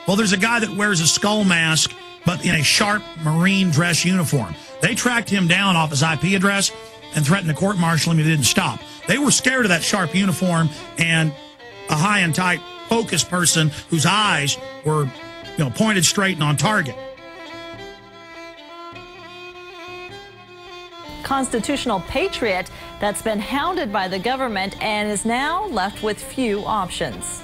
Well, there's a guy that wears a skull mask, but in a sharp Marine dress uniform. They tracked him down off his IP address and threatened to court-martial him if he didn't stop. They were scared of that sharp uniform and a high and tight focused person whose eyes were, pointed straight and on target. Constitutional patriot that's been hounded by the government and is now left with few options.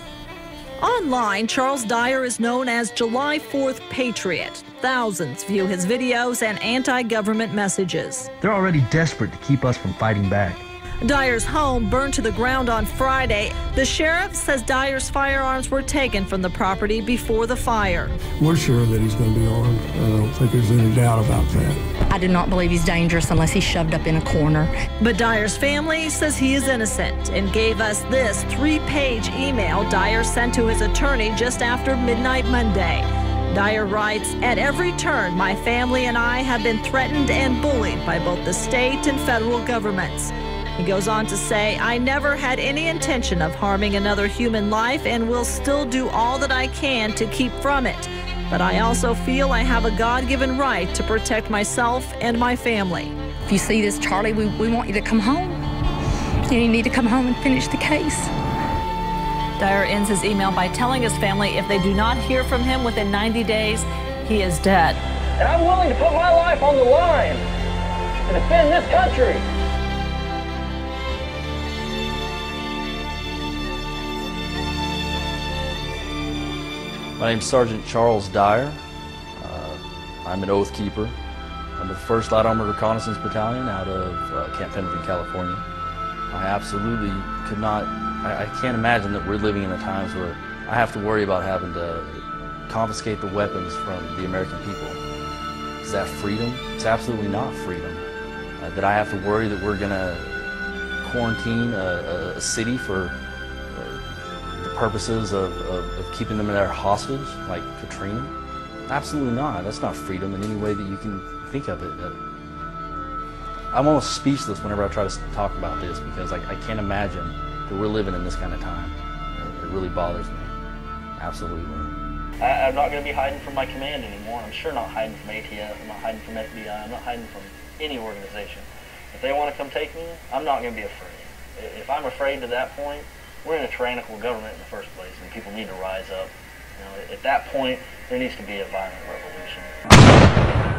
Online, Charles Dyer is known as July4Patriot. Thousands view his videos and anti-government messages. They're already desperate to keep us from fighting back. Dyer's home burned to the ground on Friday. The sheriff says Dyer's firearms were taken from the property before the fire. We're sure that he's going to be armed. I don't think there's any doubt about that. I do not believe he's dangerous unless he's shoved up in a corner. But Dyer's family says he is innocent and gave us this 3-page email Dyer sent to his attorney just after midnight Monday. Dyer writes, "At every turn, my family and I have been threatened and bullied by both the state and federal governments." He goes on to say, "I never had any intention of harming another human life and will still do all that I can to keep from it. But I also feel I have a God-given right to protect myself and my family." If you see this, Charlie, we want you to come home. You need to come home and finish the case. Dyer ends his email by telling his family if they do not hear from him within 90 days, he is dead. And I'm willing to put my life on the line to defend this country. My name's Sergeant Charles Dyer. I'm an oath keeper. I'm with the 1st Light Armored Reconnaissance Battalion out of Camp Pendleton, California. I absolutely could not, I can't imagine that we're living in the times where I have to worry about having to confiscate the weapons from the American people. Is that freedom? It's absolutely not freedom. That I have to worry that we're going to quarantine a city for purposes of keeping them there hostage, like Katrina? Absolutely not. That's not freedom in any way that you can think of it. I'm almost speechless whenever I try to talk about this because I can't imagine that we're living in this kind of time. It really bothers me. Absolutely. I'm not going to be hiding from my command anymore. I'm sure not hiding from ATF. I'm not hiding from FBI. I'm not hiding from any organization. If they want to come take me, I'm not going to be afraid. If I'm afraid to that point, we're in a tyrannical government in the first place, and people need to rise up. At that point, there needs to be a violent revolution.